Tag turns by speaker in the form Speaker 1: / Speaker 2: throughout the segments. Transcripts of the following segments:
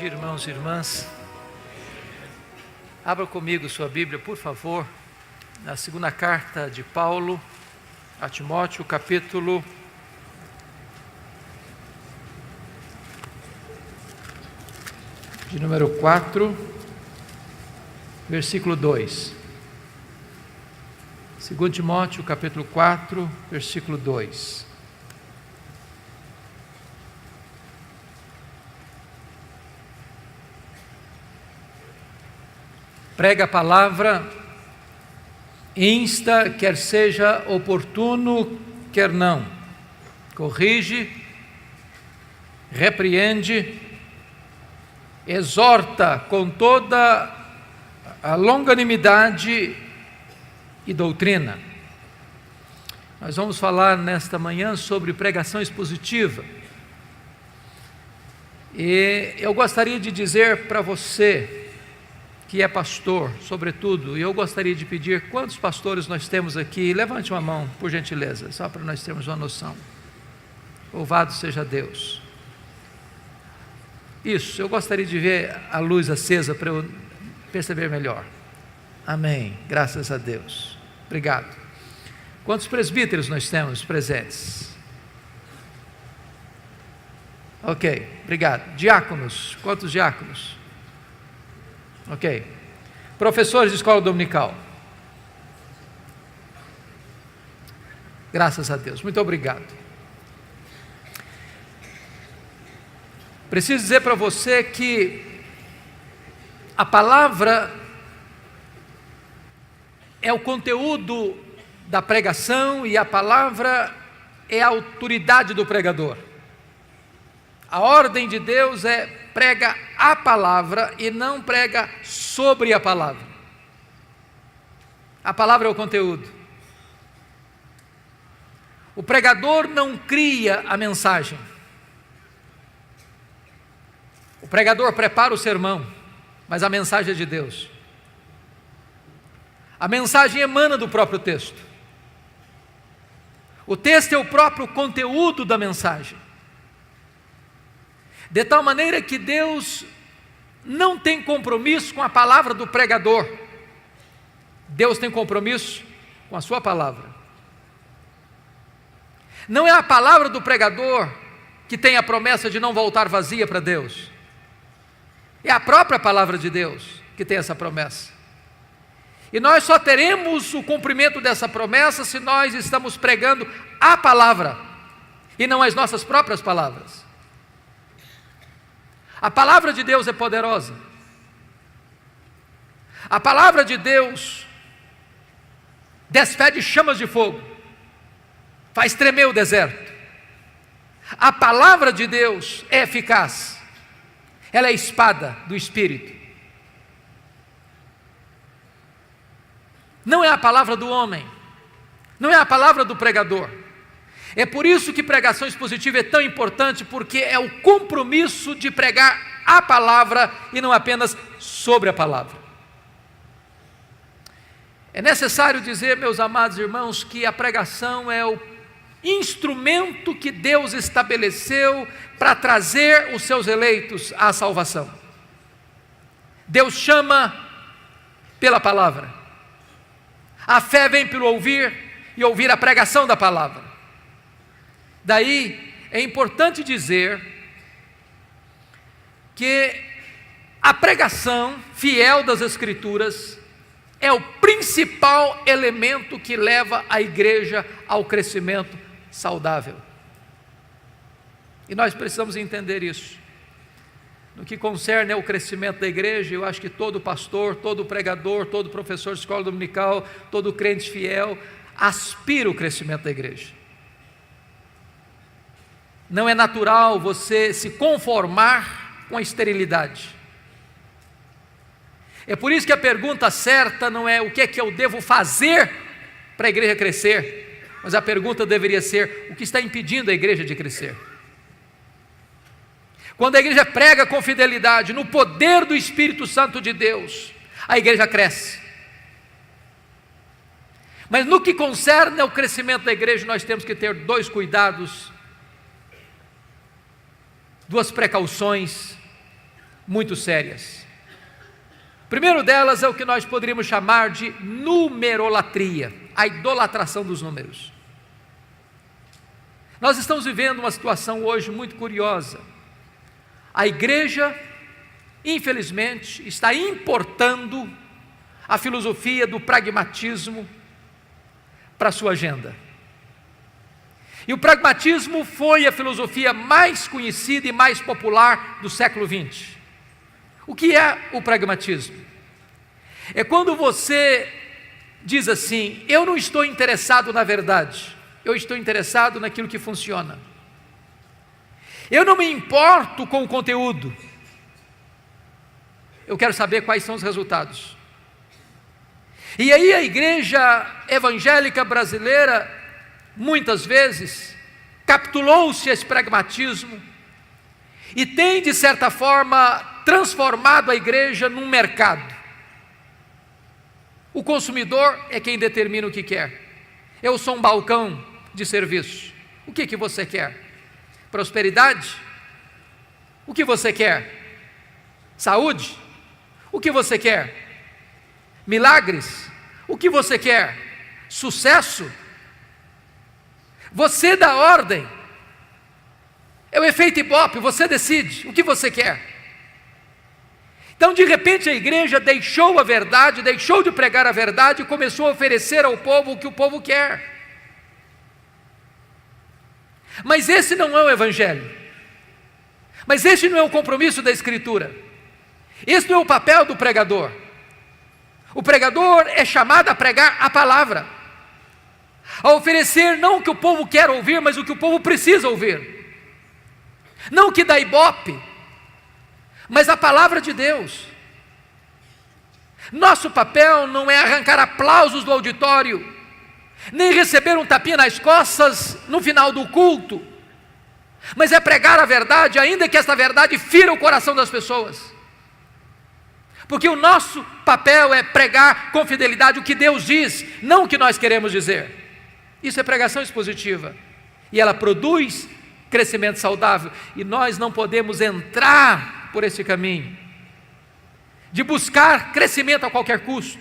Speaker 1: dia, irmãos e irmãs. Abra comigo sua Bíblia, por favor, na segunda carta de Paulo a Timóteo, capítulo de número 4, versículo 2. 2 Timóteo, capítulo 4, versículo 2. Prega a palavra, insta, quer seja oportuno, quer não. Corrige, repreende, exorta com toda a longanimidade e doutrina. Nós vamos falar nesta manhã sobre pregação expositiva. E eu gostaria de dizer para você que é pastor, sobretudo, e eu gostaria de pedir quantos pastores nós temos aqui. Levante uma mão, por gentileza, só para nós termos uma noção. Louvado seja Deus. Isso, eu gostaria de ver a luz acesa para eu perceber melhor. Amém, graças a Deus. Obrigado. Quantos presbíteros nós temos presentes? Ok, obrigado. Diáconos, quantos diáconos? Ok. Professores de escola dominical. Graças a Deus, muito obrigado. Preciso dizer para você que a palavra é o conteúdo da pregação e a palavra é a autoridade do pregador. A ordem de Deus é prega a palavra e não prega sobre a palavra. A palavra é o conteúdo. O pregador não cria a mensagem. O pregador prepara o sermão, mas a mensagem é de Deus. A mensagem emana do próprio texto. O texto é o próprio conteúdo da mensagem. De tal maneira que Deus não tem compromisso com a palavra do pregador. Deus tem compromisso com a sua palavra. Não é a palavra do pregador que tem a promessa de não voltar vazia para Deus. É a própria palavra de Deus que tem essa promessa. E nós só teremos o cumprimento dessa promessa se nós estamos pregando a palavra e não as nossas próprias palavras. A palavra de Deus é poderosa. A palavra de Deus despede chamas de fogo, faz tremer o deserto. A palavra de Deus é eficaz. Ela é a espada do Espírito. Não é a palavra do homem, não é a palavra do pregador. É por isso que pregação expositiva é tão importante, porque é o compromisso de pregar a palavra e não apenas sobre a palavra. É necessário dizer, meus amados irmãos, que a pregação é o instrumento que Deus estabeleceu para trazer os seus eleitos à salvação. Deus chama pela palavra. A fé vem pelo ouvir e ouvir a pregação da palavra. Daí é importante dizer que a pregação fiel das Escrituras é o principal elemento que leva a igreja ao crescimento saudável. E nós precisamos entender isso. No que concerne ao crescimento da igreja, eu acho que todo pastor, todo pregador, todo professor de escola dominical, todo crente fiel aspira o crescimento da igreja. Não é natural você se conformar com a esterilidade. É por isso que a pergunta certa não é o que é que eu devo fazer para a igreja crescer, mas a pergunta deveria ser: o que está impedindo a igreja de crescer? Quando a igreja prega com fidelidade, no poder do Espírito Santo de Deus, a igreja cresce. Mas no que concerne ao crescimento da igreja, nós temos que ter dois cuidados, duas precauções muito sérias. O primeiro delas é o que nós poderíamos chamar de numerolatria, a idolatração dos números. Nós estamos vivendo uma situação hoje muito curiosa. A igreja, infelizmente, está importando a filosofia do pragmatismo para a sua agenda. E o pragmatismo foi a filosofia mais conhecida e mais popular do século XX. O que é o pragmatismo? É quando você diz assim: eu não estou interessado na verdade, eu estou interessado naquilo que funciona. Eu não me importo com o conteúdo, eu quero saber quais são os resultados. E aí a igreja evangélica brasileira, muitas vezes, capitulou-se a esse pragmatismo e tem, de certa forma, transformado a igreja num mercado. O consumidor é quem determina o que quer. Eu sou um balcão de serviço. O que você quer? Prosperidade? O que você quer? Saúde? O que você quer? Milagres? O que você quer? Sucesso? Você dá ordem. É o efeito Ibope, você decide o que você quer. Então, de repente, a igreja deixou a verdade, deixou de pregar a verdade e começou a oferecer ao povo o que o povo quer. Mas esse não é o evangelho. Mas esse não é o compromisso da Escritura. Esse não é o papel do pregador. O pregador é chamado a pregar a palavra, a oferecer não o que o povo quer ouvir, mas o que o povo precisa ouvir. Não o que dá ibope, mas a palavra de Deus. Nosso papel não é arrancar aplausos do auditório, nem receber um tapinha nas costas no final do culto, mas é pregar a verdade, ainda que esta verdade fira o coração das pessoas. Porque o nosso papel é pregar com fidelidade o que Deus diz, não o que nós queremos dizer. Isso é pregação expositiva, e ela produz crescimento saudável, e nós não podemos entrar por esse caminho, de buscar crescimento a qualquer custo,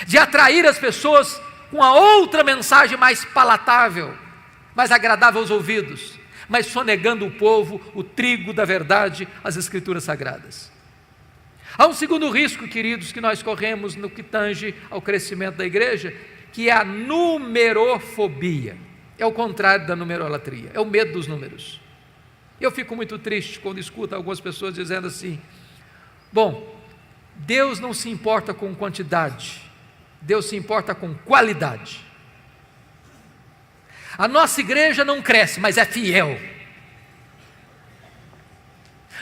Speaker 1: de atrair as pessoas com a outra mensagem mais palatável, mais agradável aos ouvidos, mas sonegando o povo o trigo da verdade, as Escrituras Sagradas. Há um segundo risco, queridos, que nós corremos no que tange ao crescimento da igreja, que é a numerofobia. É o contrário da numerolatria, é o medo dos números. Eu fico muito triste quando escuto algumas pessoas dizendo assim: bom, Deus não se importa com quantidade, Deus se importa com qualidade. A nossa igreja não cresce, mas é fiel.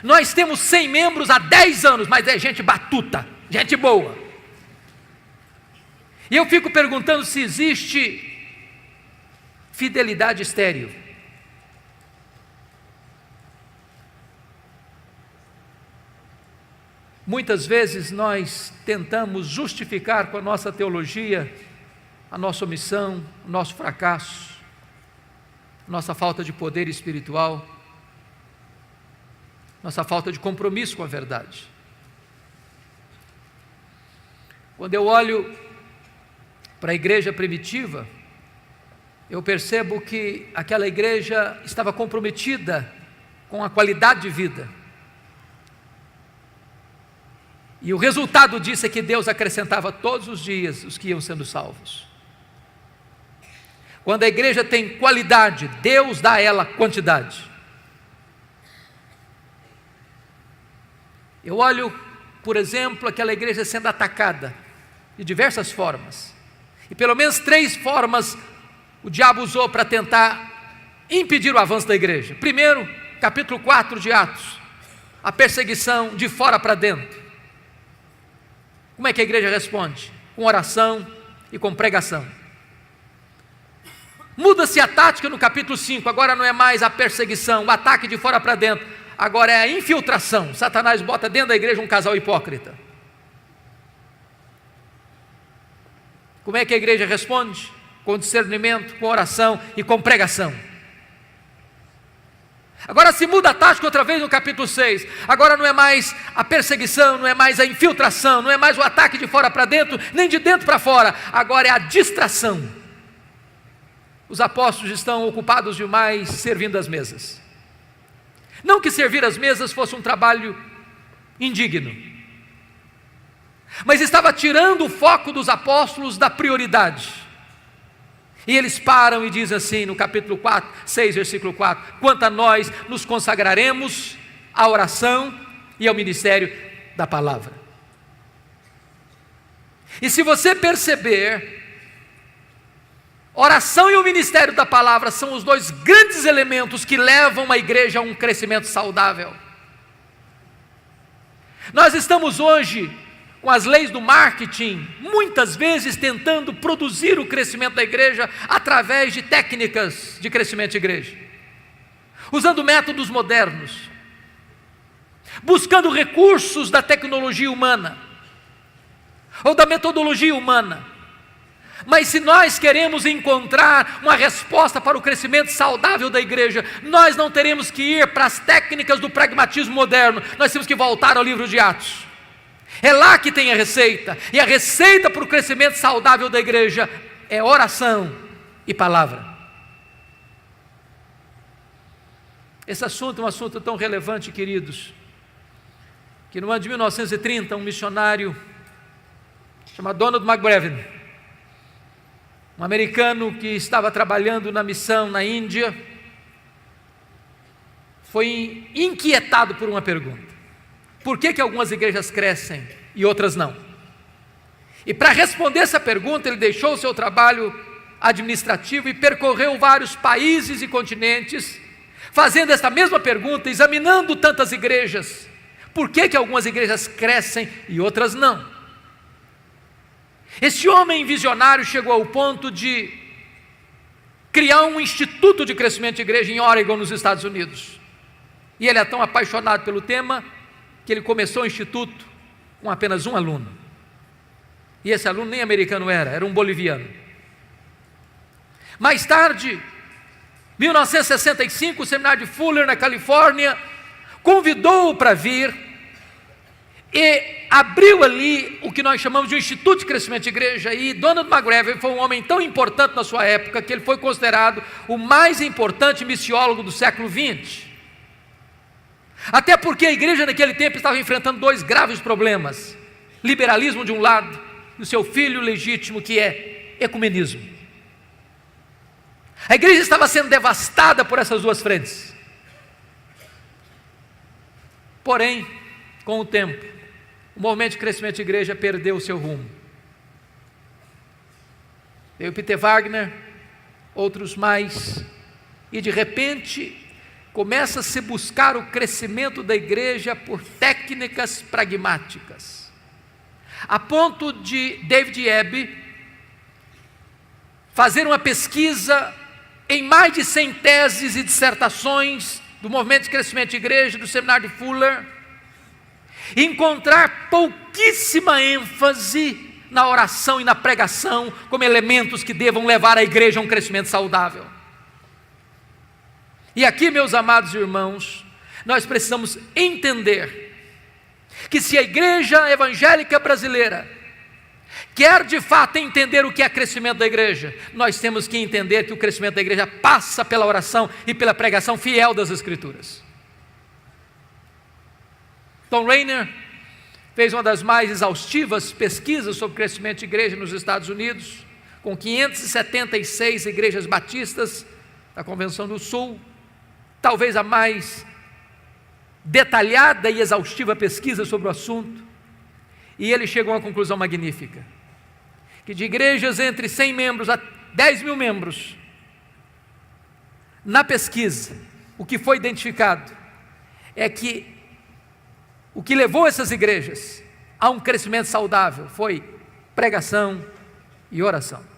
Speaker 1: Nós temos 100 membros há 10 anos, mas é gente batuta, gente boa. E eu fico perguntando se existe fidelidade estéril. Muitas vezes nós tentamos justificar com a nossa teologia a nossa omissão, o nosso fracasso, a nossa falta de poder espiritual, nossa falta de compromisso com a verdade. Quando eu olho para a igreja primitiva, eu percebo que aquela igreja estava comprometida com a qualidade de vida. E o resultado disso é que Deus acrescentava todos os dias os que iam sendo salvos. Quando a igreja tem qualidade, Deus dá a ela quantidade. Eu olho, por exemplo, aquela igreja sendo atacada de diversas formas. E pelo menos 3 formas o diabo usou para tentar impedir o avanço da igreja. Primeiro, capítulo 4 de Atos, a perseguição de fora para dentro. Como é que a igreja responde? Com oração e com pregação. Muda-se a tática no capítulo 5, agora não é mais a perseguição, o ataque de fora para dentro, agora é a infiltração. Satanás bota dentro da igreja um casal hipócrita. Como é que a igreja responde? Com discernimento, com oração e com pregação. Agora se muda a tática outra vez no capítulo 6. Agora não é mais a perseguição, não é mais a infiltração, não é mais o ataque de fora para dentro, nem de dentro para fora. Agora é a distração. Os apóstolos estão ocupados demais servindo as mesas. Não que servir as mesas fosse um trabalho indigno, mas estava tirando o foco dos apóstolos da prioridade. E eles param e dizem assim no capítulo 6, versículo 4: quanto a nós, nos consagraremos à oração e ao ministério da palavra. E se você perceber, oração e o ministério da palavra são os dois grandes elementos que levam a igreja a um crescimento saudável. Nós estamos hoje com as leis do marketing, muitas vezes tentando produzir o crescimento da igreja através de técnicas de crescimento de igreja, usando métodos modernos, buscando recursos da tecnologia humana, ou da metodologia humana. Mas se nós queremos encontrar uma resposta para o crescimento saudável da igreja, nós não teremos que ir para as técnicas do pragmatismo moderno, nós temos que voltar ao livro de Atos. É lá que tem a receita, e a receita para o crescimento saudável da igreja é oração e palavra. Esse assunto é um assunto tão relevante, queridos, que no ano de 1930, um missionário chamado Donald McBrevin, um americano que estava trabalhando na missão na Índia, foi inquietado por uma pergunta: por que algumas igrejas crescem e outras não? E para responder essa pergunta, ele deixou o seu trabalho administrativo e percorreu vários países e continentes, fazendo essa mesma pergunta, examinando tantas igrejas. Por que algumas igrejas crescem e outras não? Esse homem visionário chegou ao ponto de criar um instituto de crescimento de igreja em Oregon, nos Estados Unidos. E ele é tão apaixonado pelo tema que ele começou o instituto com apenas um aluno. E esse aluno nem americano era um boliviano. Mais tarde, 1965, o seminário de Fuller, na Califórnia, convidou-o para vir e abriu ali o que nós chamamos de um Instituto de Crescimento de Igreja. E Donald McBrevin foi um homem tão importante na sua época que ele foi considerado o mais importante missiólogo do século XX. Até porque a igreja naquele tempo estava enfrentando dois graves problemas: liberalismo de um lado e o seu filho legítimo, que é ecumenismo. A igreja estava sendo devastada por essas duas frentes. Porém, com o tempo, o movimento de crescimento de igreja perdeu o seu rumo. Veio Peter Wagner, outros mais, e de repente começa a se buscar o crescimento da igreja por técnicas pragmáticas, a ponto de David Ebb fazer uma pesquisa em mais de 100 teses e dissertações do movimento de crescimento de igreja, do seminário de Fuller, e encontrar pouquíssima ênfase na oração e na pregação como elementos que devam levar a igreja a um crescimento saudável. E aqui, meus amados irmãos, nós precisamos entender que se a igreja evangélica brasileira quer de fato entender o que é crescimento da igreja, nós temos que entender que o crescimento da igreja passa pela oração e pela pregação fiel das Escrituras. Tom Rainer fez uma das mais exaustivas pesquisas sobre crescimento de igreja nos Estados Unidos, com 576 igrejas batistas da Convenção do Sul, talvez a mais detalhada e exaustiva pesquisa sobre o assunto, e ele chegou a uma conclusão magnífica: que de igrejas entre 100 membros a 10 mil membros, na pesquisa, o que foi identificado é que o que levou essas igrejas a um crescimento saudável foi pregação e oração.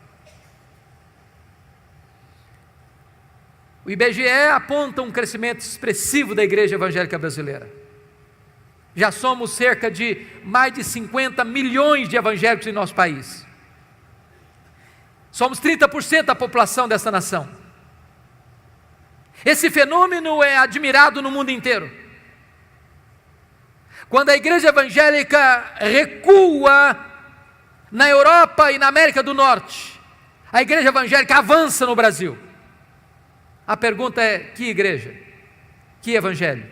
Speaker 1: O IBGE aponta um crescimento expressivo da igreja evangélica brasileira. Já somos cerca de mais de 50 milhões de evangélicos em nosso país. Somos 30% da população dessa nação. Esse fenômeno é admirado no mundo inteiro. Quando a igreja evangélica recua na Europa e na América do Norte, a igreja evangélica avança no Brasil. A pergunta é: que igreja? Que evangelho?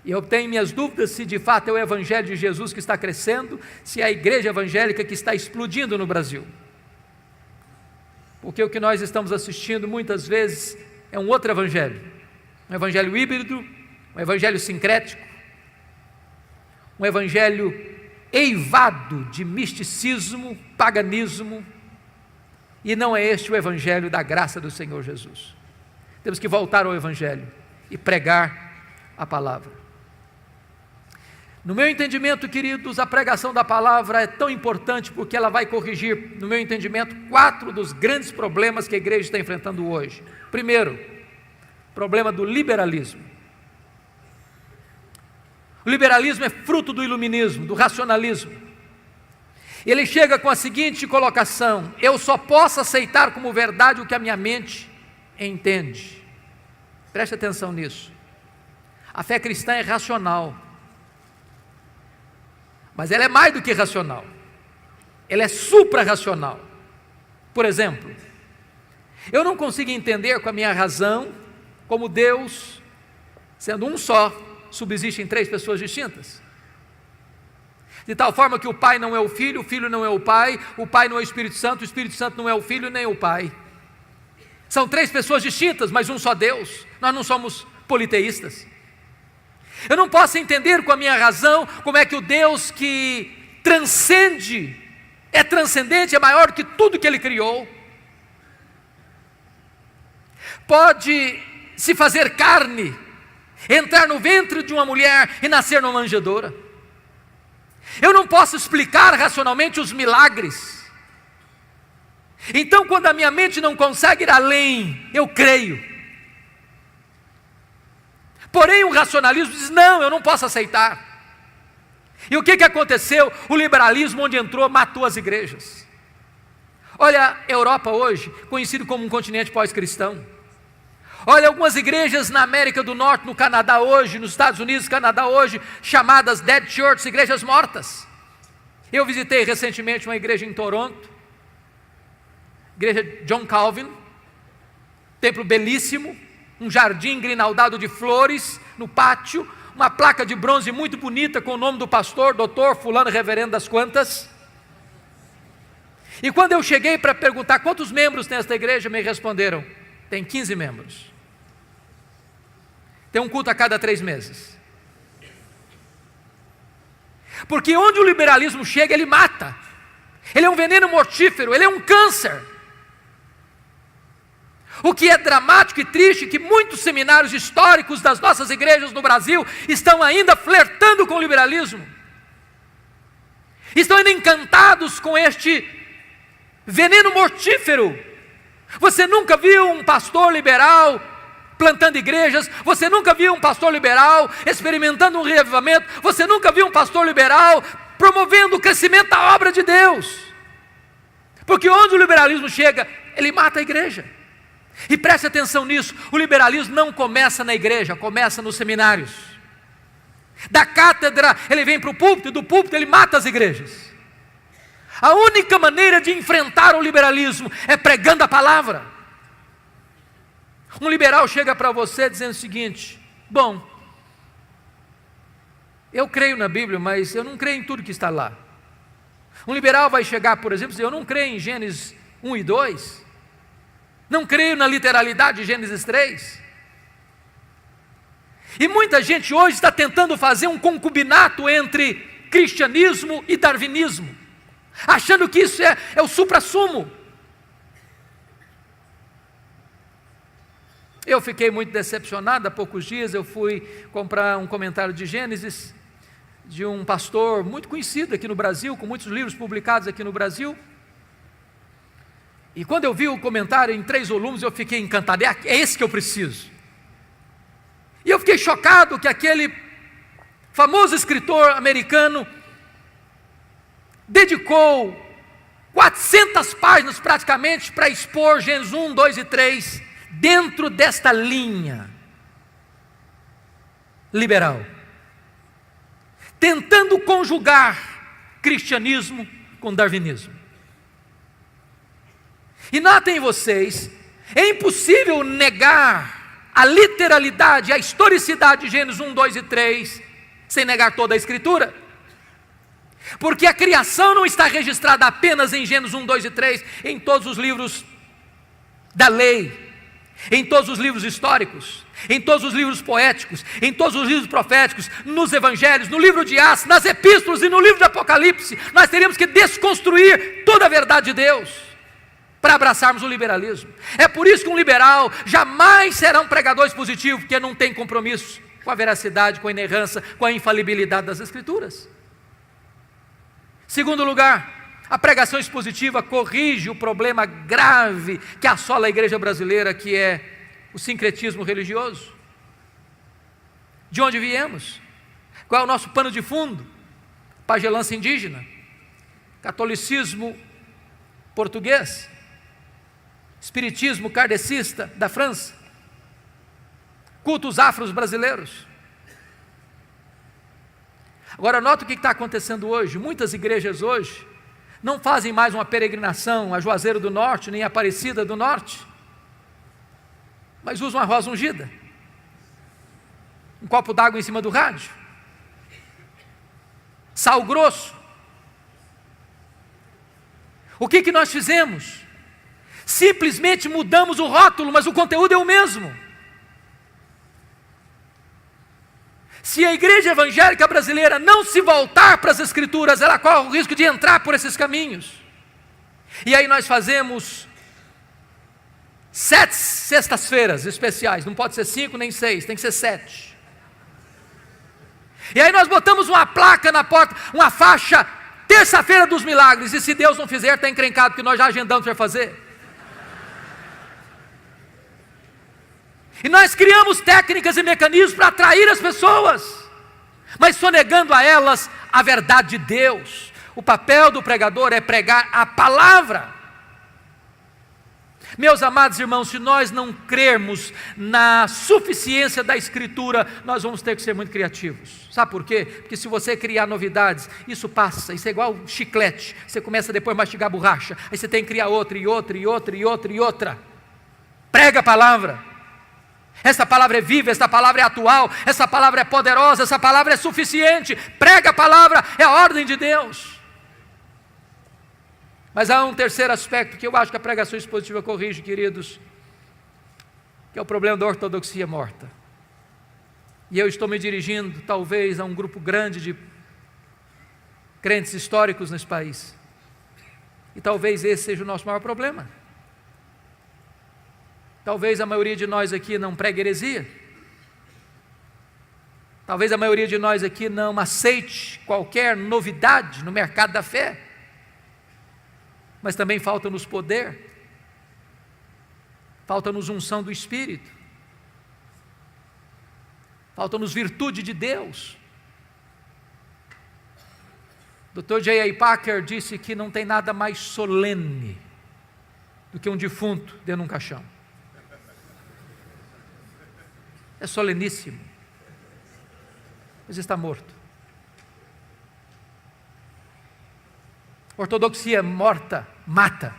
Speaker 1: E eu tenho minhas dúvidas se de fato é o evangelho de Jesus que está crescendo, se é a igreja evangélica que está explodindo no Brasil. Porque o que nós estamos assistindo muitas vezes é um outro evangelho, um evangelho híbrido, um evangelho sincrético, um evangelho eivado de misticismo, paganismo, e não é este o evangelho da graça do Senhor Jesus. Temos que voltar ao evangelho e pregar a palavra. No meu entendimento, queridos, a pregação da palavra é tão importante porque ela vai corrigir, no meu entendimento, 4 dos grandes problemas que a igreja está enfrentando hoje. Primeiro, problema do liberalismo. O liberalismo é fruto do iluminismo, do racionalismo. Ele chega com a seguinte colocação: eu só posso aceitar como verdade o que a minha mente entende. Preste atenção nisso. A fé cristã é racional, mas ela é mais do que racional, ela é supra-racional. Por exemplo, eu não consigo entender com a minha razão como Deus, sendo um só, subsiste em 3 pessoas distintas. De tal forma que o Pai não é o Filho não é o Pai não é o Espírito Santo não é o Filho nem o Pai. São 3 pessoas distintas, mas um só Deus. Nós não somos politeístas. Eu não posso entender com a minha razão como é que o Deus que transcende, é transcendente, é maior que tudo que Ele criou, pode se fazer carne, entrar no ventre de uma mulher e nascer numa manjedoura. Eu não posso explicar racionalmente os milagres. Então, quando a minha mente não consegue ir além, eu creio. Porém, o racionalismo diz: não, eu não posso aceitar. E o que aconteceu? O liberalismo, onde entrou, matou as igrejas. Olha a Europa hoje, conhecido como um continente pós-cristão. Olha algumas igrejas na América do Norte, no Canadá hoje, nos Estados Unidos, Canadá hoje, chamadas Dead Church, igrejas mortas. Eu visitei recentemente uma igreja em Toronto, igreja John Calvin, templo belíssimo, um jardim grinaldado de flores no pátio, uma placa de bronze muito bonita com o nome do pastor, doutor fulano reverendo das quantas. E quando eu cheguei para perguntar quantos membros tem esta igreja, me responderam: tem 15 membros. Tem um culto a cada 3 meses. Porque onde o liberalismo chega, ele mata. Ele é um veneno mortífero, ele é um câncer. O que é dramático e triste, que muitos seminários históricos das nossas igrejas no Brasil estão ainda flertando com o liberalismo. Estão ainda encantados com este veneno mortífero. Você nunca viu um pastor liberal plantando igrejas, você nunca viu um pastor liberal experimentando um reavivamento, você nunca viu um pastor liberal promovendo o crescimento da obra de Deus. Porque onde o liberalismo chega, ele mata a igreja. E preste atenção nisso, o liberalismo não começa na igreja, começa nos seminários. Da cátedra ele vem para o púlpito, e do púlpito ele mata as igrejas. A única maneira de enfrentar o liberalismo é pregando a palavra. Um liberal chega para você dizendo o seguinte: bom, eu creio na Bíblia, mas eu não creio em tudo que está lá. Um liberal vai chegar, por exemplo, e dizer: eu não creio em Gênesis 1 e 2, não creio na literalidade de Gênesis 3. E muita gente hoje está tentando fazer um concubinato entre cristianismo e darwinismo, achando que isso é o suprassumo. Eu fiquei muito decepcionado. Há poucos dias eu fui comprar um comentário de Gênesis, de um pastor muito conhecido aqui no Brasil, com muitos livros publicados aqui no Brasil. E quando eu vi o comentário em 3 volumes, eu fiquei encantado. É esse que eu preciso. E eu fiquei chocado que aquele famoso escritor americano dedicou 400 páginas praticamente para expor Gênesis 1, 2 e 3 dentro desta linha liberal, tentando conjugar cristianismo com darwinismo. E notem vocês, é impossível negar a literalidade, a historicidade de Gênesis 1, 2 e 3, sem negar toda a Escritura. Porque a criação não está registrada apenas em Gênesis 1, 2 e 3, em todos os livros da lei, em todos os livros históricos, em todos os livros poéticos, em todos os livros proféticos, nos evangelhos, no livro de Atos, nas epístolas e no livro de Apocalipse. Nós teríamos que desconstruir toda a verdade de Deus para abraçarmos o liberalismo. É por isso que um liberal jamais será um pregador expositivo, porque não tem compromisso com a veracidade, com a inerrância, com a infalibilidade das Escrituras. Segundo lugar, a pregação expositiva corrige o problema grave que assola a igreja brasileira, que é o sincretismo religioso. De onde viemos? Qual é o nosso pano de fundo? Pagelança indígena, catolicismo português, espiritismo kardecista da França, cultos afros brasileiros. Agora nota o que está acontecendo hoje. Muitas igrejas hoje não fazem mais uma peregrinação a Juazeiro do Norte, nem a Aparecida do Norte, mas usam a rosa ungida, um copo d'água em cima do rádio, sal grosso. O que nós fizemos? Simplesmente mudamos o rótulo, mas o conteúdo é o mesmo. Se a igreja evangélica brasileira não se voltar para as Escrituras, ela corre o risco de entrar por esses caminhos. E aí nós fazemos 7 sextas-feiras especiais, não pode ser 5 nem 6, tem que ser 7. E aí nós botamos uma placa na porta, uma faixa, terça-feira dos milagres, e se Deus não fizer, está encrencado, porque nós já agendamos para fazer. E nós criamos técnicas e mecanismos para atrair as pessoas, mas sonegando a elas a verdade de Deus. O papel do pregador é pregar a palavra. Meus amados irmãos, se nós não crermos na suficiência da Escritura, nós vamos ter que ser muito criativos. Sabe por quê? Porque se você criar novidades, isso passa, isso é igual chiclete, você começa depois a mastigar borracha, aí você tem que criar outra, e outra, e outra, e outra, e outra. Prega a palavra. Essa palavra é viva, essa palavra é atual, essa palavra é poderosa, essa palavra é suficiente. Prega a palavra, é a ordem de Deus. Mas há um terceiro aspecto que eu acho que a pregação expositiva corrige, queridos, que é o problema da ortodoxia morta. E eu estou me dirigindo talvez a um grupo grande de crentes históricos nesse país, e talvez esse seja o nosso maior problema. Talvez a maioria de nós aqui não pregue heresia. Talvez a maioria de nós aqui não aceite qualquer novidade no mercado da fé. Mas também falta-nos poder. Falta-nos unção do Espírito. Falta-nos virtude de Deus. Dr. J.I. Packer disse que não tem nada mais solene do que um defunto dentro de um caixão. É soleníssimo, mas está morto. Ortodoxia morta mata.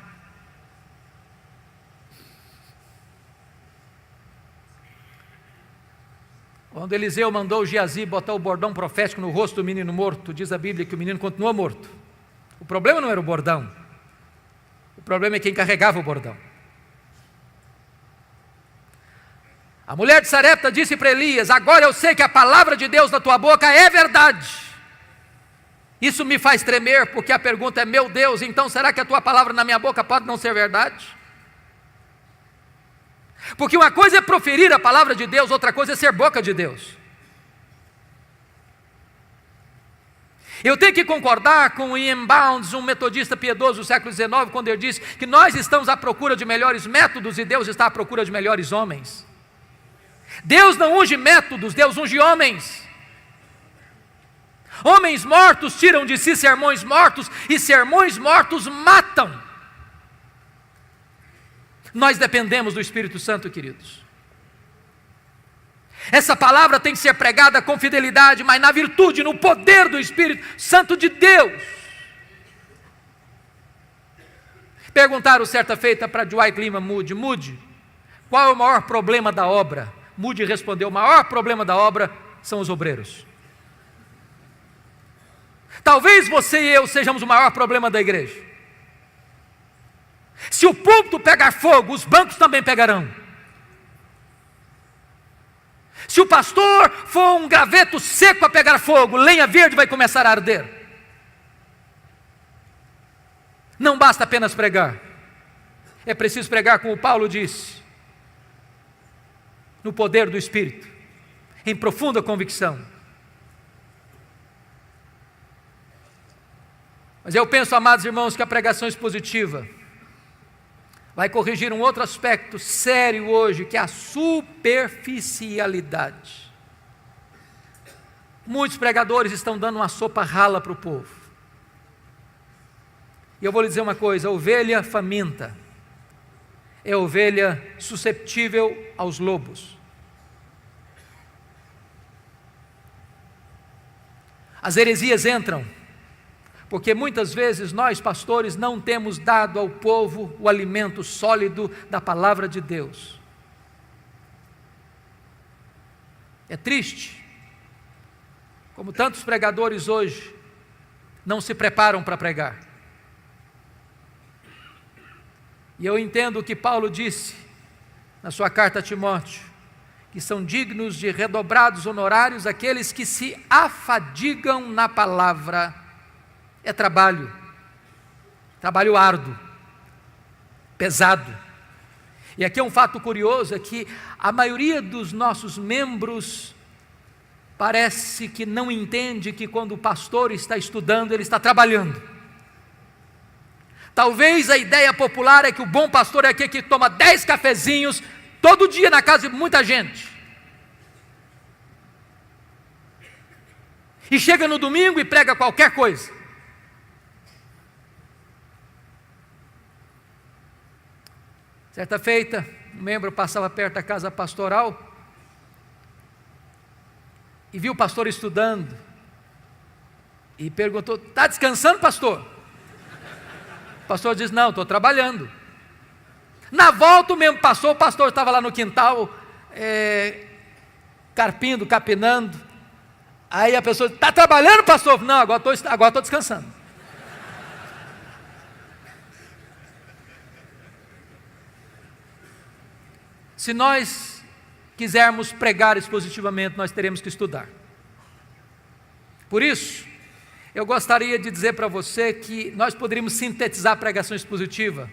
Speaker 1: Quando Eliseu mandou Geazi botar o bordão profético no rosto do menino morto, diz a Bíblia que o menino continuou morto. O problema não era o bordão, o problema é quem carregava o bordão. A mulher de Sarepta disse para Elias: agora eu sei que a palavra de Deus na tua boca é verdade. Isso me faz tremer, porque a pergunta é: meu Deus, então será que a tua palavra na minha boca pode não ser verdade? Porque uma coisa é proferir a palavra de Deus, outra coisa é ser boca de Deus. Eu tenho que concordar com Ian Bounds, um metodista piedoso do século XIX, quando ele disse que nós estamos à procura de melhores métodos e Deus está à procura de melhores homens. Deus não unge métodos, Deus unge homens. Homens mortos tiram de si sermões mortos, e sermões mortos matam. Nós dependemos do Espírito Santo, queridos. Essa palavra tem que ser pregada com fidelidade, mas na virtude, no poder do Espírito Santo de Deus. Perguntaram certa feita para Dwight Lyman Moody: Moody, qual é o maior problema da obra? Moody respondeu: o maior problema da obra são os obreiros. Talvez você e eu sejamos o maior problema da igreja. Se o púlpito pegar fogo, os bancos também pegarão. Se o pastor for um graveto seco a pegar fogo, lenha verde vai começar a arder. Não basta apenas pregar, é preciso pregar como Paulo disse, no poder do Espírito, em profunda convicção. Mas eu penso, amados irmãos, que a pregação expositiva vai corrigir um outro aspecto sério hoje, que é a superficialidade. Muitos pregadores estão dando uma sopa rala para o povo. E eu vou lhe dizer uma coisa: a ovelha faminta é a ovelha susceptível aos lobos. As heresias entram porque muitas vezes nós, pastores, não temos dado ao povo o alimento sólido da palavra de Deus. É triste como tantos pregadores hoje não se preparam para pregar. E eu entendo o que Paulo disse na sua carta a Timóteo, que são dignos de redobrados honorários aqueles que se afadigam na palavra. É trabalho árduo, pesado. E aqui é um fato curioso, é que a maioria dos nossos membros parece que não entende que quando o pastor está estudando, ele está trabalhando. Talvez a ideia popular é que o bom pastor é aquele que toma 10 cafezinhos todo dia na casa de muita gente. E chega no domingo e prega qualquer coisa. Certa feita, um membro passava perto da casa pastoral e viu o pastor estudando e perguntou: está descansando, pastor? O pastor disse: não, estou trabalhando. Na volta o mesmo passou, o pastor estava lá no quintal, carpindo, capinando. Aí a pessoa: está trabalhando, pastor? Não, agora estou descansando. Se nós quisermos pregar expositivamente, nós teremos que estudar. Por isso, eu gostaria de dizer para você que nós poderíamos sintetizar a pregação expositiva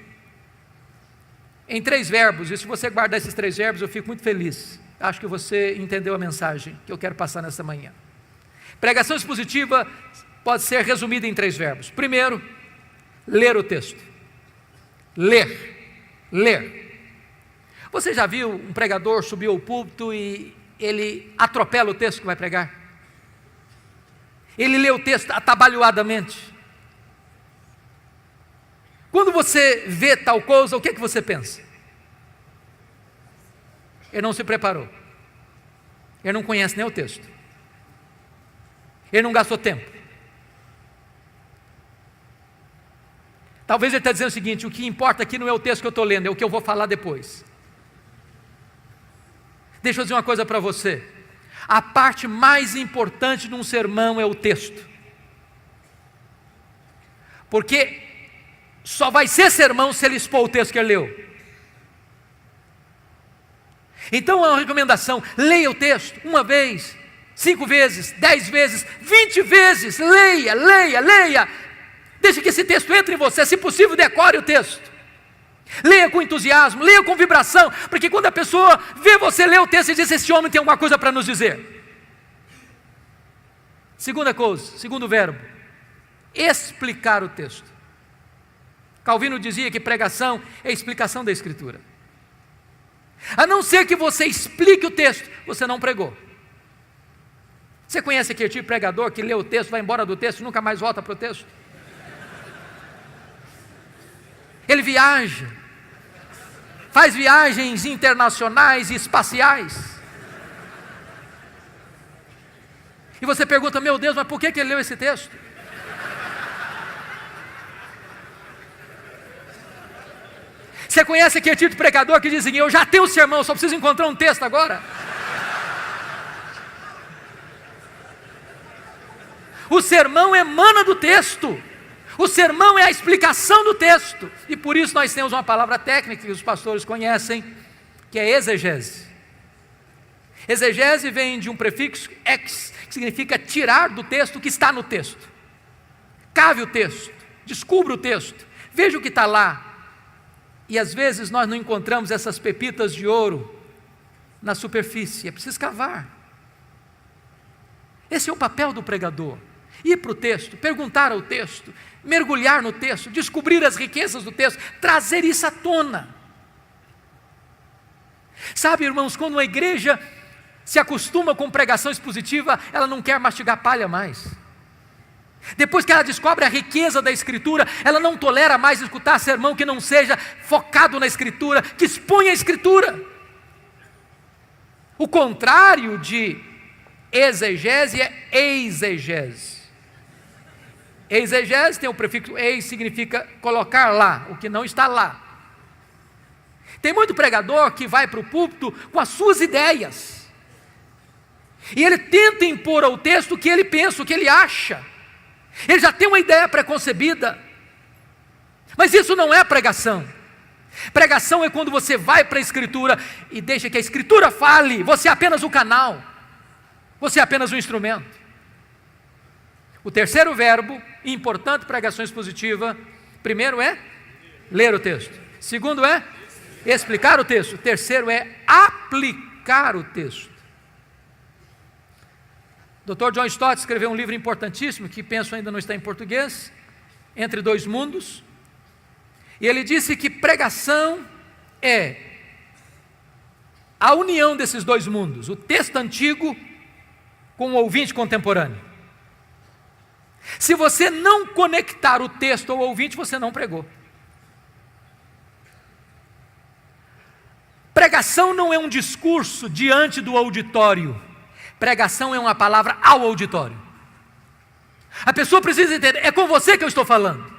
Speaker 1: em 3 verbos, e se você guardar esses 3 verbos, eu fico muito feliz. Acho que você entendeu a mensagem que eu quero passar nessa manhã. Pregação expositiva pode ser resumida em 3 verbos. Primeiro, ler o texto. Ler. Você já viu um pregador subir ao púlpito e ele atropela o texto que vai pregar? Ele lê o texto atabalhoadamente. Quando você vê tal coisa, o que é que você pensa? Ele não se preparou. Ele não conhece nem o texto. Ele não gastou tempo. Talvez ele está dizendo o seguinte: o que importa aqui não é o texto que eu estou lendo, é o que eu vou falar depois. Deixa eu dizer uma coisa para você: a parte mais importante de um sermão é o texto, porque só vai ser sermão se ele expor o texto que ele leu. Então é uma recomendação: leia o texto 1 vez, 5 vezes, 10 vezes, 20 vezes, leia, deixe que esse texto entre em você, se possível decore o texto. Leia com entusiasmo, leia com vibração, porque quando a pessoa vê você ler o texto e diz: esse homem tem alguma coisa para nos dizer. Segundo verbo, explicar o texto. Calvino dizia que pregação é explicação da Escritura. A não ser que você explique o texto, você não pregou. Você conhece aquele tipo de pregador que lê o texto, vai embora do texto e nunca mais volta para o texto? Ele viaja, faz viagens internacionais e espaciais. E você pergunta, meu Deus, mas por que ele leu esse texto? Você conhece aquele tipo de pregador que diz assim, eu já tenho o sermão, só preciso encontrar um texto agora? O sermão emana do texto. O sermão é a explicação do texto. E por isso nós temos uma palavra técnica que os pastores conhecem, que é exegese. Exegese vem de um prefixo ex, que significa tirar do texto o que está no texto. Cave o texto, descubra o texto, veja o que está lá. E às vezes nós não encontramos essas pepitas de ouro na superfície, é preciso cavar. Esse é o papel do pregador. Ir para o texto, perguntar ao texto, mergulhar no texto, descobrir as riquezas do texto, trazer isso à tona. Sabe, irmãos, quando uma igreja se acostuma com pregação expositiva, ela não quer mastigar palha mais. Depois que ela descobre a riqueza da Escritura, ela não tolera mais escutar sermão que não seja focado na Escritura, que exponha a Escritura. O contrário de exegese é exegese. Exegese tem o prefixo eis, significa colocar lá, o que não está lá. Tem muito pregador que vai para o púlpito com as suas ideias, e ele tenta impor ao texto o que ele pensa, o que ele acha. Ele já tem uma ideia preconcebida, mas isso não é pregação. Pregação é quando você vai para a Escritura e deixa que a Escritura fale, você é apenas o canal, você é apenas o instrumento. O terceiro verbo, importante pregação expositiva, primeiro é ler o texto, segundo é explicar o texto, terceiro é aplicar o texto. Dr. John Stott escreveu um livro importantíssimo, que penso ainda não está em português, Entre Dois Mundos, e ele disse que pregação é a união desses dois mundos, o texto antigo com o ouvinte contemporâneo. Se você não conectar o texto ao ouvinte, você não pregou. Pregação não é um discurso diante do auditório. Pregação é uma palavra ao auditório. A pessoa precisa entender, é com você que eu estou falando.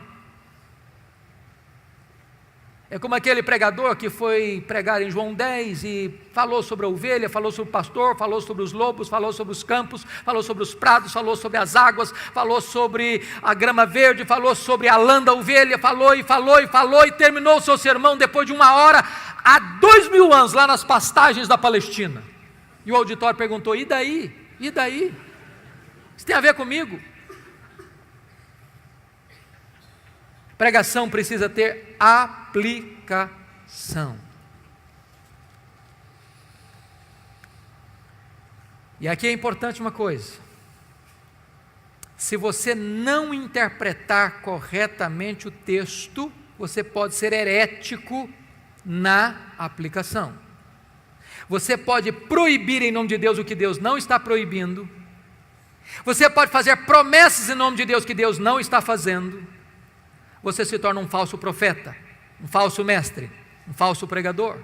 Speaker 1: É como aquele pregador que foi pregar em João 10 e falou sobre a ovelha, falou sobre o pastor, falou sobre os lobos, falou sobre os campos, falou sobre os prados, falou sobre as águas, falou sobre a grama verde, falou sobre a lã da ovelha, falou e terminou o seu sermão depois de 1 hora, há 2000 anos, lá nas pastagens da Palestina. E o auditório perguntou, e daí? E daí? Isso tem a ver comigo? Pregação precisa ter aplicação. E aqui é importante uma coisa: se você não interpretar corretamente o texto, você pode ser herético na aplicação. Você pode proibir em nome de Deus o que Deus não está proibindo. Você pode fazer promessas em nome de Deus que Deus não está fazendo. Você se torna um falso profeta, um falso mestre, um falso pregador.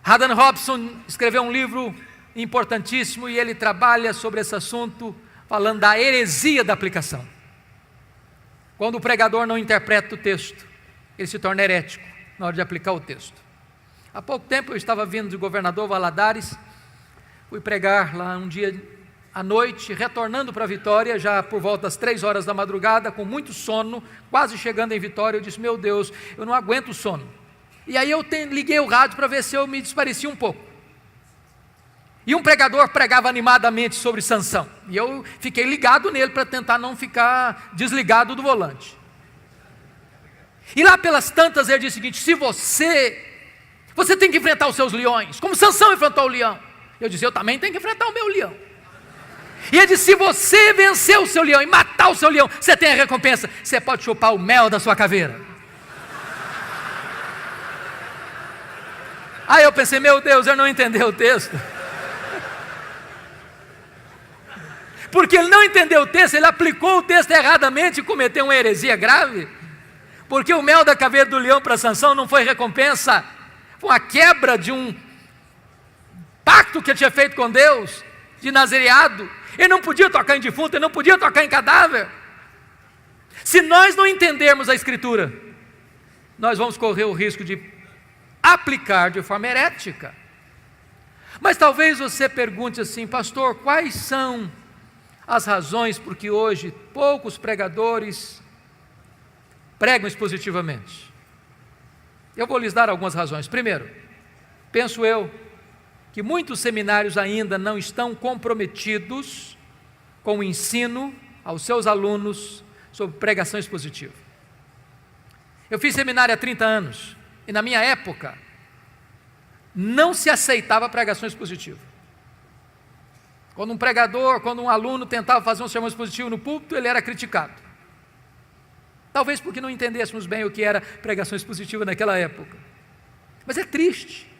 Speaker 1: Haddon Robson escreveu um livro importantíssimo e ele trabalha sobre esse assunto, falando da heresia da aplicação. Quando o pregador não interpreta o texto, ele se torna herético na hora de aplicar o texto. Há pouco tempo eu estava vindo de Governador Valadares, fui pregar lá um dia à noite, retornando para Vitória, já por volta das 3 horas da madrugada, com muito sono, quase chegando em Vitória. Eu disse, meu Deus, eu não aguento o sono. E aí eu liguei o rádio para ver se eu me desparecia um pouco. E um pregador pregava animadamente sobre Sansão, e eu fiquei ligado nele para tentar não ficar desligado do volante. E lá pelas tantas ele disse o seguinte, se você tem que enfrentar os seus leões, como Sansão enfrentou o leão. Eu disse, eu também tenho que enfrentar o meu leão. E ele disse, se você vencer o seu leão e matar o seu leão, você tem a recompensa, você pode chupar o mel da sua caveira. Aí eu pensei, meu Deus, eu não entendi o texto. Porque ele não entendeu o texto, ele aplicou o texto erradamente e cometeu uma heresia grave. Porque o mel da caveira do leão para Sansão não foi recompensa, foi uma quebra de um pacto que ele tinha feito com Deus, de nazereado. Ele não podia tocar em defunto, ele não podia tocar em cadáver. Se nós não entendermos a Escritura, nós vamos correr o risco de aplicar de forma herética. Mas talvez você pergunte assim: pastor, quais são as razões por que hoje poucos pregadores pregam expositivamente? Eu vou lhes dar algumas razões. Primeiro, penso eu que muitos seminários ainda não estão comprometidos com o ensino aos seus alunos sobre pregação expositiva. Eu fiz seminário há 30 anos e na minha época não se aceitava pregação expositiva. Quando um aluno tentava fazer um sermão expositivo no púlpito, ele era criticado. Talvez porque não entendêssemos bem o que era pregação expositiva naquela época. Mas é triste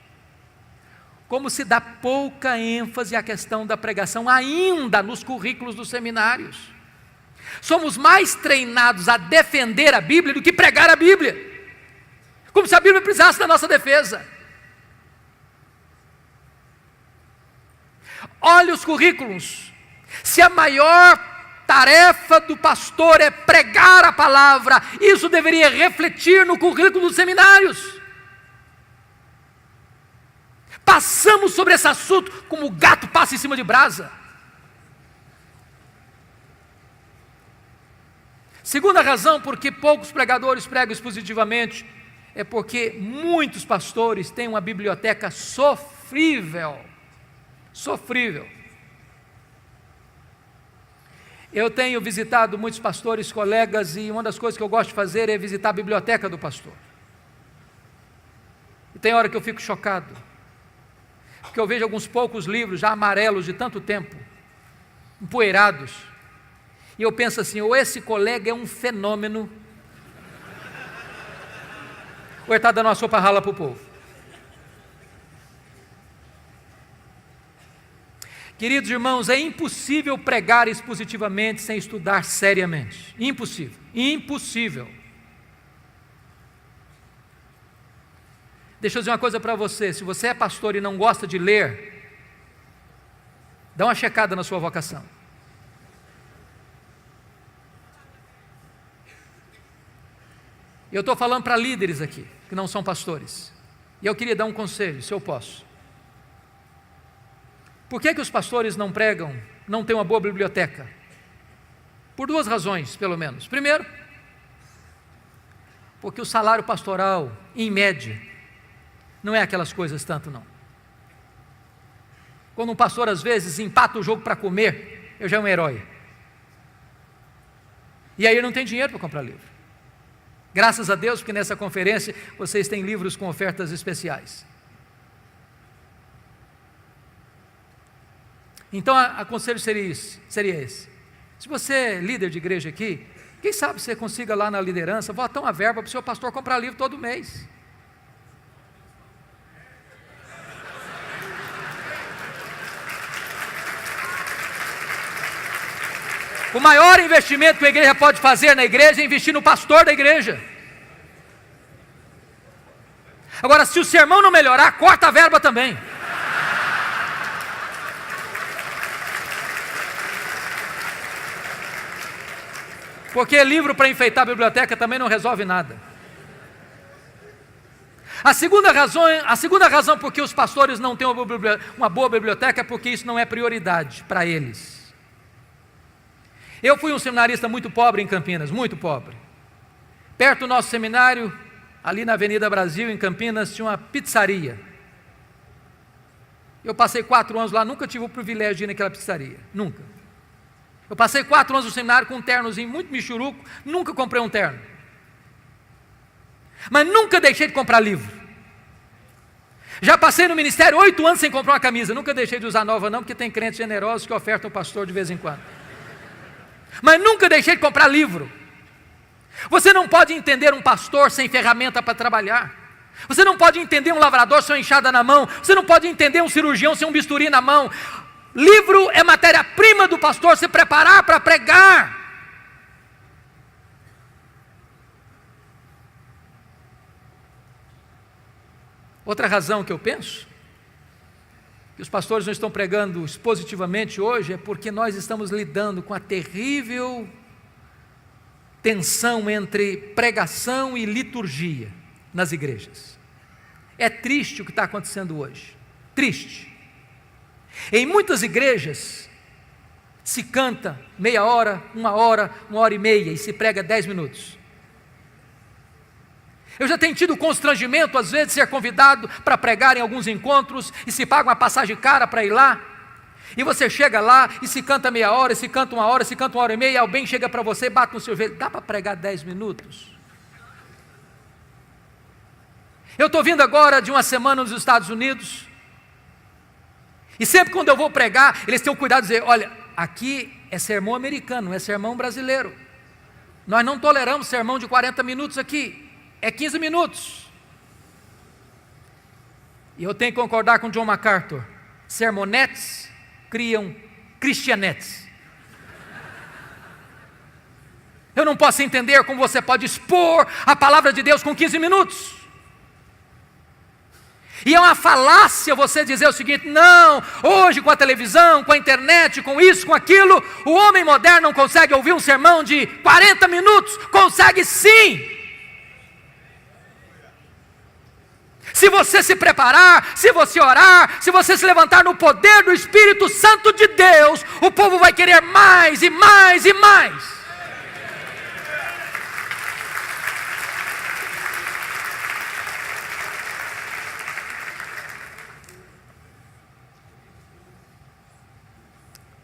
Speaker 1: como se dá pouca ênfase à questão da pregação ainda nos currículos dos seminários. Somos mais treinados a defender a Bíblia do que pregar a Bíblia, como se a Bíblia precisasse da nossa defesa. Olhe os currículos. Se a maior tarefa do pastor é pregar a palavra, isso deveria refletir no currículo dos seminários. Passamos sobre esse assunto como o gato passa em cima de brasa. Segunda razão por que poucos pregadores pregam expositivamente é porque muitos pastores têm uma biblioteca sofrível. Eu tenho visitado muitos pastores, colegas, e uma das coisas que eu gosto de fazer é visitar a biblioteca do pastor. E tem hora que eu fico chocado, porque eu vejo alguns poucos livros já amarelos de tanto tempo, empoeirados, e eu penso assim: ou esse colega é um fenômeno, ou ele está dando uma sopa rala para o povo. Queridos irmãos, é impossível pregar expositivamente sem estudar seriamente. Impossível. Deixa eu dizer uma coisa para você: se você é pastor e não gosta de ler, dá uma checada na sua vocação. Eu estou falando para líderes aqui, que não são pastores, e eu queria dar um conselho, se eu posso. Por que os pastores não pregam, não têm uma boa biblioteca? Por duas razões, pelo menos. Primeiro, porque o salário pastoral, em média, não é aquelas coisas tanto não. Quando um pastor às vezes empata o jogo para comer, eu já é um herói. E aí ele não tem dinheiro para comprar livro. Graças a Deus, porque nessa conferência vocês têm livros com ofertas especiais. Então, o conselho seria esse. Se você é líder de igreja aqui, quem sabe você consiga lá na liderança botar uma verba para o seu pastor comprar livro todo mês. O maior investimento que a igreja pode fazer na igreja é investir no pastor da igreja. Agora, se o sermão não melhorar, corta a verba também. Porque livro para enfeitar a biblioteca também não resolve nada. A segunda razão por que os pastores não têm uma boa biblioteca é porque isso não é prioridade para eles. Eu fui um seminarista muito pobre em Campinas, muito pobre. Perto do nosso seminário, ali na Avenida Brasil, em Campinas, tinha uma pizzaria. Eu passei 4 anos lá, nunca tive o privilégio de ir naquela pizzaria, nunca. Eu passei 4 anos no seminário com um ternozinho muito michuruco, nunca comprei um terno. Mas nunca deixei de comprar livro. Já passei no ministério 8 anos sem comprar uma camisa, nunca deixei de usar nova não, porque tem crentes generosos que ofertam o pastor de vez em quando. Mas nunca deixei de comprar livro. Você não pode entender um pastor sem ferramenta para trabalhar. Você não pode entender um lavrador sem uma enxada na mão. Você não pode entender um cirurgião sem um bisturi na mão. Livro é matéria-prima do pastor se preparar para pregar. Outra razão que eu penso que os pastores não estão pregando expositivamente hoje é porque nós estamos lidando com a terrível tensão entre pregação e liturgia nas igrejas. É triste o que está acontecendo hoje, triste. Em muitas igrejas se canta meia hora, 1h30 e se prega 10 minutos. Eu já tenho tido constrangimento, às vezes, de ser convidado para pregar em alguns encontros e se paga uma passagem cara para ir lá. E você chega lá e se canta meia hora, e se canta 1 hora, e se canta 1h30, e alguém chega para você e bate no seu joelho. Dá para pregar 10 minutos? Eu estou vindo agora de uma semana nos Estados Unidos, e sempre quando eu vou pregar, eles têm o cuidado de dizer, olha, aqui é sermão americano, não é sermão brasileiro. Nós não toleramos sermão de 40 minutos aqui. É 15 minutos. E eu tenho que concordar com John MacArthur. Sermonetes criam cristianetes. Eu não posso entender como você pode expor a palavra de Deus com 15 minutos. E é uma falácia você dizer o seguinte, não, hoje com a televisão, com a internet, com isso, com aquilo, o homem moderno não consegue ouvir um sermão de 40 minutos. Consegue sim. Se você se preparar, se você orar, se você se levantar no poder do Espírito Santo de Deus, o povo vai querer mais e mais e mais.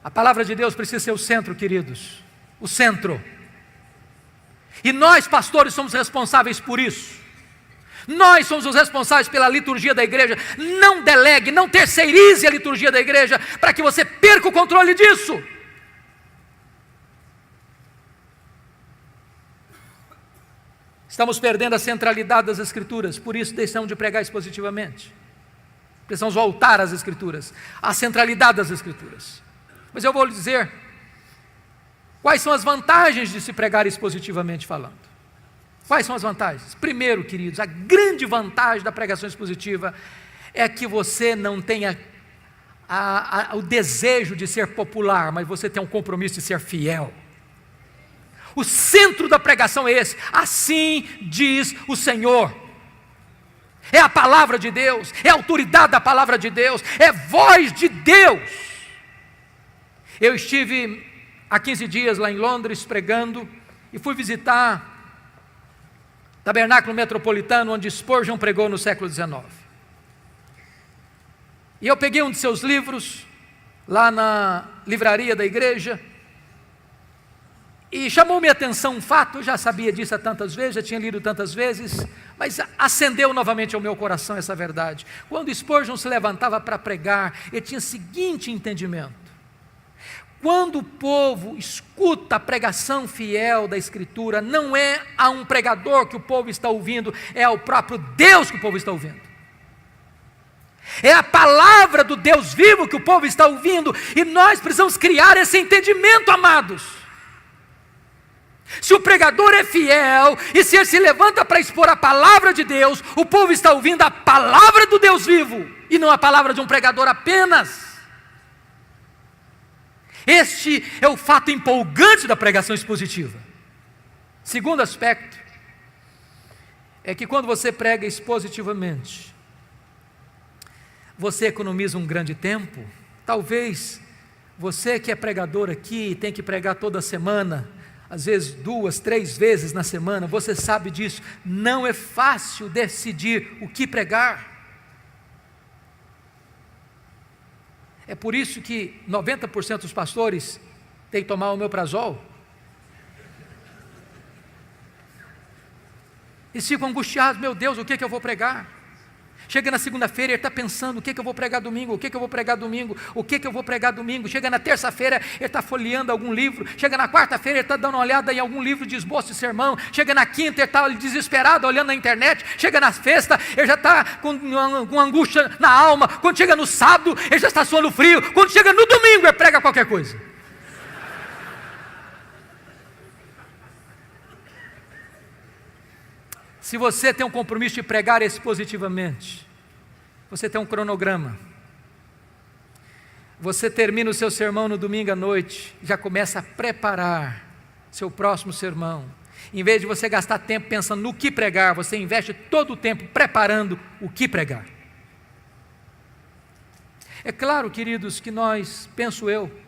Speaker 1: A palavra de Deus precisa ser o centro, queridos, o centro. E nós, pastores, somos responsáveis por isso. Nós somos os responsáveis pela liturgia da igreja. Não delegue, não terceirize a liturgia da igreja para que você perca o controle disso. Estamos perdendo a centralidade das Escrituras, por isso deixamos de pregar expositivamente. Precisamos voltar às Escrituras, à centralidade das Escrituras. Mas eu vou lhe dizer quais são as vantagens de se pregar expositivamente falando. Quais são as vantagens? Primeiro, queridos, a grande vantagem da pregação expositiva é que você não tenha o desejo de ser popular, mas você tem um compromisso de ser fiel. O centro da pregação é esse, assim diz o Senhor. É a palavra de Deus, é a autoridade da palavra de Deus, é voz de Deus. Eu estive há 15 dias lá em Londres pregando e fui visitar Tabernáculo Metropolitano, onde Spurgeon pregou no século XIX. E eu peguei um de seus livros, lá na livraria da igreja, e chamou minha atenção um fato, eu já sabia disso há tantas vezes, já tinha lido tantas vezes, mas acendeu novamente ao meu coração essa verdade. Quando Spurgeon se levantava para pregar, ele tinha o seguinte entendimento: quando o povo escuta a pregação fiel da Escritura, não é a um pregador que o povo está ouvindo, é ao próprio Deus que o povo está ouvindo. É a palavra do Deus vivo que o povo está ouvindo, e nós precisamos criar esse entendimento, amados. Se o pregador é fiel, e se ele se levanta para expor a palavra de Deus, o povo está ouvindo a palavra do Deus vivo, e não a palavra de um pregador apenas. Este é o fato empolgante da pregação expositiva. Segundo aspecto, é que quando você prega expositivamente, você economiza um grande tempo. Talvez você que é pregador aqui, tem que pregar toda semana, às vezes 2, 3 vezes na semana, você sabe disso, não é fácil decidir o que pregar. É por isso que 90% dos pastores têm que tomar o omeprazol. E ficam angustiados, meu Deus, o que eu vou pregar? Chega na segunda-feira, ele está pensando, o que eu vou pregar domingo, o que eu vou pregar domingo, o que eu vou pregar domingo. Chega na terça-feira, ele está folheando algum livro. Chega na quarta-feira, ele está dando uma olhada em algum livro de esboço de sermão. Chega na quinta, ele está desesperado, olhando na internet. Chega na sexta, ele já está com angústia na alma. Quando chega no sábado, ele já está suando frio. Quando chega no domingo, ele prega qualquer coisa. Se você tem um compromisso de pregar expositivamente, você tem um cronograma. Você termina o seu sermão no domingo à noite, já começa a preparar seu próximo sermão. Em vez de você gastar tempo pensando no que pregar, você investe todo o tempo preparando o que pregar. É claro, queridos, que nós, penso eu,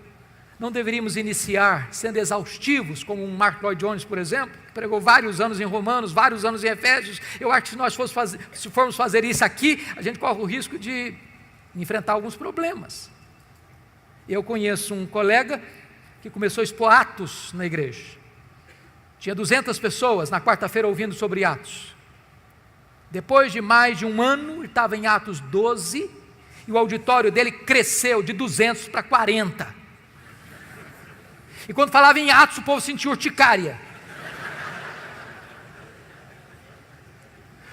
Speaker 1: não deveríamos iniciar sendo exaustivos, como um Mark Lloyd Jones, por exemplo, que pregou vários anos em Romanos, vários anos em Efésios. Eu acho que se formos fazer isso aqui, a gente corre o risco de enfrentar alguns problemas. Eu conheço um colega que começou a expor Atos na igreja. Tinha 200 pessoas na quarta-feira ouvindo sobre Atos. Depois de mais de um ano, ele estava em Atos 12, e o auditório dele cresceu de 200 para 40. E quando falava em Atos, o povo sentia urticária.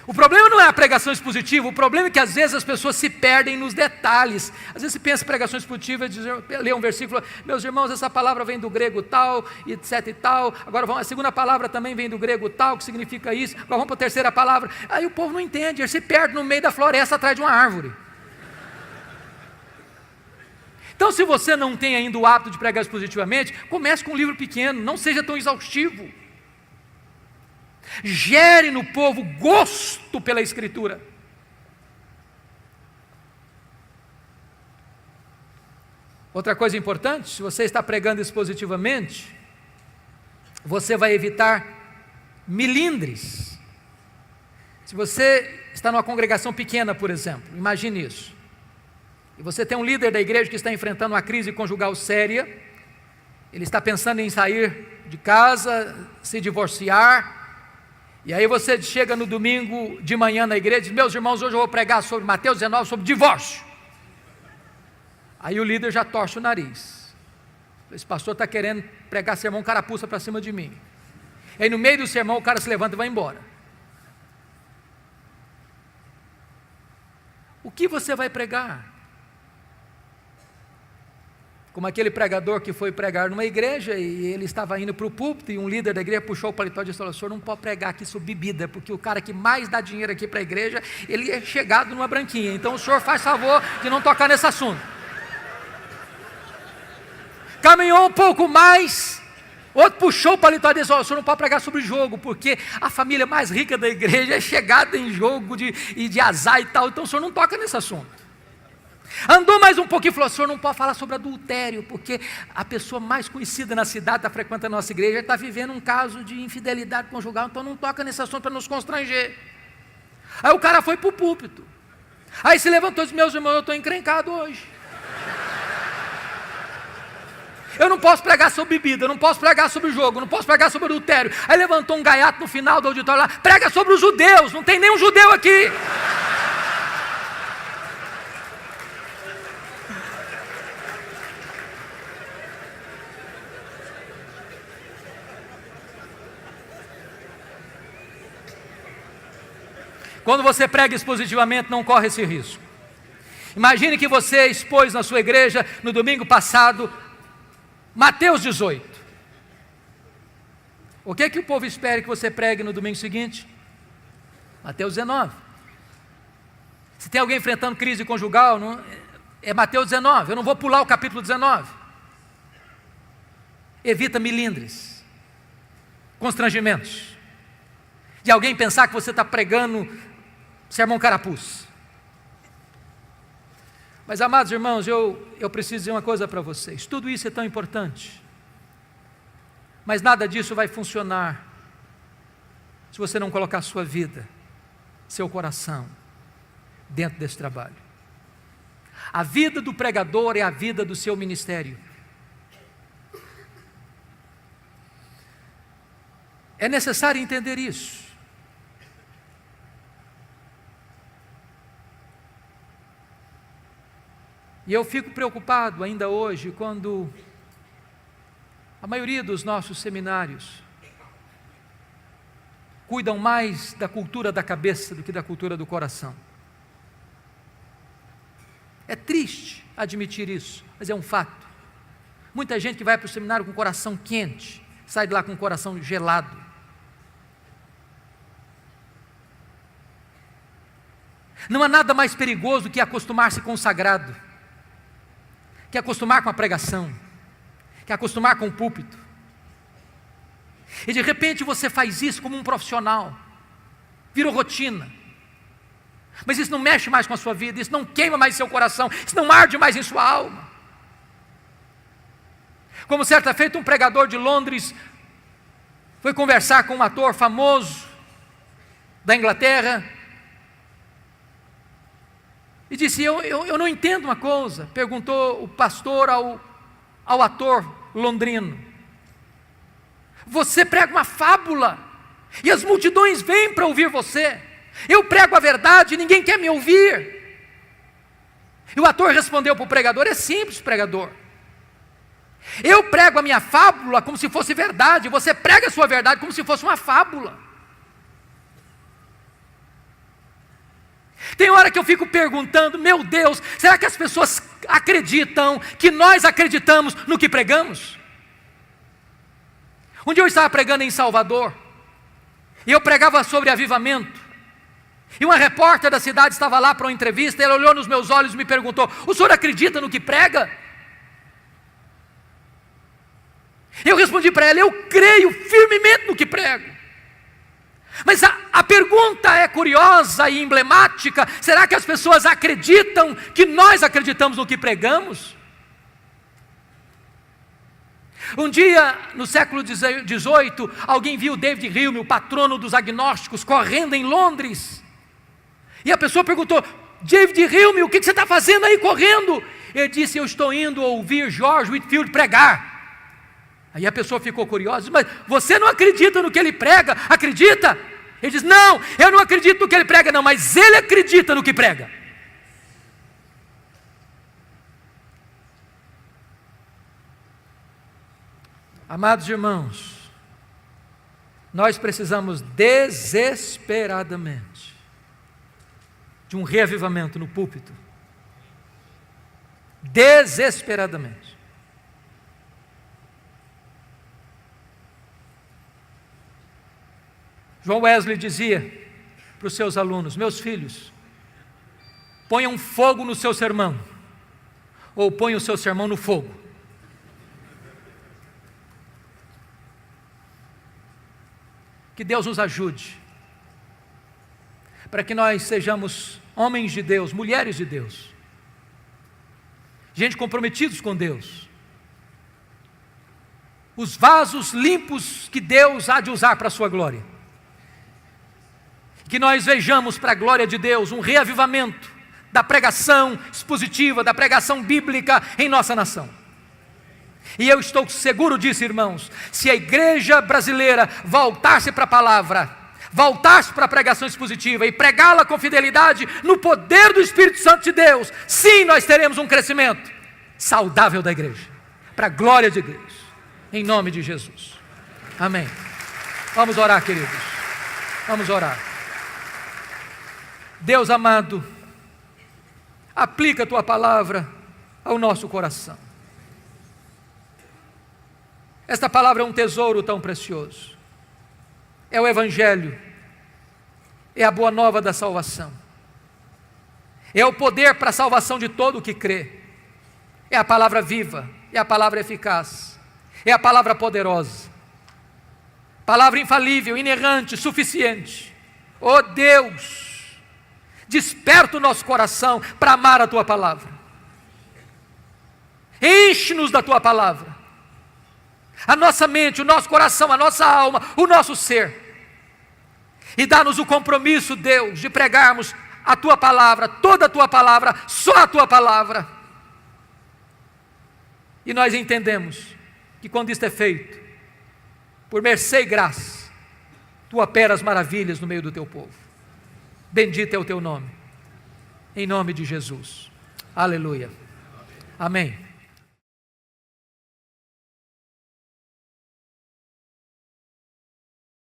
Speaker 1: O problema não é a pregação expositiva, o problema é que às vezes as pessoas se perdem nos detalhes. Às vezes se pensa em pregação expositiva, lê um versículo, meus irmãos, essa palavra vem do grego tal, etc e tal, agora a segunda palavra também vem do grego tal, que significa isso, agora vamos para a terceira palavra. Aí o povo não entende, ele se perde no meio da floresta atrás de uma árvore. Então, se você não tem ainda o hábito de pregar expositivamente, comece com um livro pequeno, não seja tão exaustivo. Gere no povo gosto pela Escritura. Outra coisa importante, se você está pregando expositivamente, você vai evitar milindres. Se você está numa congregação pequena, por exemplo, imagine isso. E você tem um líder da igreja que está enfrentando uma crise conjugal séria, ele está pensando em sair de casa, se divorciar, e aí você chega no domingo de manhã na igreja e diz, meus irmãos, hoje eu vou pregar sobre Mateus 19, sobre divórcio. Aí o líder já torce o nariz. Esse pastor está querendo pregar sermão carapuça para cima de mim. Aí no meio do sermão o cara se levanta e vai embora. O que você vai pregar? Como aquele pregador que foi pregar numa igreja e ele estava indo para o púlpito e um líder da igreja puxou o paletó e disse, o senhor não pode pregar aqui sobre bebida, porque o cara que mais dá dinheiro aqui para a igreja, ele é chegado numa branquinha, então o senhor faz favor de não tocar nesse assunto. Caminhou um pouco mais, outro puxou o paletó e disse, o senhor não pode pregar sobre jogo, porque a família mais rica da igreja é chegada em jogo de azar e tal, então o senhor não toca nesse assunto. Andou mais um pouquinho e falou, o senhor não pode falar sobre adultério, porque a pessoa mais conhecida na cidade, está frequentando a nossa igreja, está vivendo um caso de infidelidade conjugal, então não toca nesse assunto para nos constranger. Aí o cara foi para o púlpito, aí se levantou e disse, meus irmãos, eu estou encrencado hoje. Eu não posso pregar sobre bebida, eu não posso pregar sobre jogo, eu não posso pregar sobre adultério. Aí levantou um gaiato no final do auditório lá, prega sobre os judeus, não tem nenhum judeu aqui. Quando você prega expositivamente, não corre esse risco. Imagine que você expôs na sua igreja, no domingo passado, Mateus 18. O que o povo espera que você pregue no domingo seguinte? Mateus 19. Se tem alguém enfrentando crise conjugal, é Mateus 19. Eu não vou pular o capítulo 19. Evita milindres, constrangimentos, de alguém pensar que você está pregando sermão carapuz. Mas, amados irmãos, eu preciso dizer uma coisa para vocês. Tudo isso é tão importante, mas nada disso vai funcionar se você não colocar sua vida, seu coração dentro desse trabalho. A vida do pregador é a vida do seu ministério. É necessário entender isso. E eu fico preocupado ainda hoje quando a maioria dos nossos seminários cuidam mais da cultura da cabeça do que da cultura do coração. É triste admitir isso, mas é um fato. Muita gente que vai para o seminário com o coração quente, sai de lá com o coração gelado. Não há nada mais perigoso do que acostumar-se com o sagrado, que acostumar com a pregação, que acostumar com o púlpito. E de repente você faz isso como um profissional, virou rotina. Mas isso não mexe mais com a sua vida, isso não queima mais seu coração, isso não arde mais em sua alma. Como certa feita um pregador de Londres foi conversar com um ator famoso da Inglaterra e disse, eu não entendo uma coisa, perguntou o pastor ao ator londrino. Você prega uma fábula e as multidões vêm para ouvir você. Eu prego a verdade e ninguém quer me ouvir. E o ator respondeu para o pregador, é simples, pregador. Eu prego a minha fábula como se fosse verdade, você prega a sua verdade como se fosse uma fábula. Tem hora que eu fico perguntando, meu Deus, será que as pessoas acreditam que nós acreditamos no que pregamos? Um dia eu estava pregando em Salvador, e eu pregava sobre avivamento, e uma repórter da cidade estava lá para uma entrevista, ela olhou nos meus olhos e me perguntou, o senhor acredita no que prega? Eu respondi para ela, eu creio firmemente no que prego. Mas a pergunta é curiosa e emblemática, será que as pessoas acreditam que nós acreditamos no que pregamos? Um dia, no século XVIII, alguém viu David Hume, o patrono dos agnósticos, correndo em Londres. E a pessoa perguntou, David Hume, o que você está fazendo aí correndo? Ele disse, eu estou indo ouvir George Whitefield pregar. Aí a pessoa ficou curiosa, mas você não acredita no que ele prega? Acredita? Ele diz, não, eu não acredito no que ele prega não, mas ele acredita no que prega. Amados irmãos, nós precisamos desesperadamente de um reavivamento no púlpito. Desesperadamente. João Wesley dizia para os seus alunos, meus filhos, ponham fogo no seu sermão, ou ponham o seu sermão no fogo. Que Deus nos ajude, para que nós sejamos homens de Deus, mulheres de Deus, gente comprometidos com Deus, os vasos limpos que Deus há de usar para a sua glória. Que nós vejamos para a glória de Deus um reavivamento da pregação expositiva, da pregação bíblica em nossa nação. E eu estou seguro disso, irmãos, se a igreja brasileira voltar-se para a palavra, voltar-se para a pregação expositiva e pregá-la com fidelidade no poder do Espírito Santo de Deus, sim, nós teremos um crescimento saudável da igreja, para a glória de Deus, em nome de Jesus. Amém. Vamos orar, queridos. Vamos orar. Deus amado, aplica a tua palavra ao nosso coração. Esta palavra é um tesouro tão precioso. É o Evangelho, é a boa nova da salvação, é o poder para a salvação de todo o que crê, é a palavra viva, é a palavra eficaz, é a palavra poderosa, palavra infalível, inerrante, suficiente. Oh Deus, desperta o nosso coração para amar a tua palavra, enche-nos da tua palavra, a nossa mente, o nosso coração, a nossa alma, o nosso ser, e dá-nos o compromisso, Deus, de pregarmos a tua palavra, toda a tua palavra, só a tua palavra. E nós entendemos que quando isto é feito, por mercê e graça, tu operas maravilhas no meio do teu povo. Bendito é o teu nome, em nome de Jesus. Aleluia. Amém.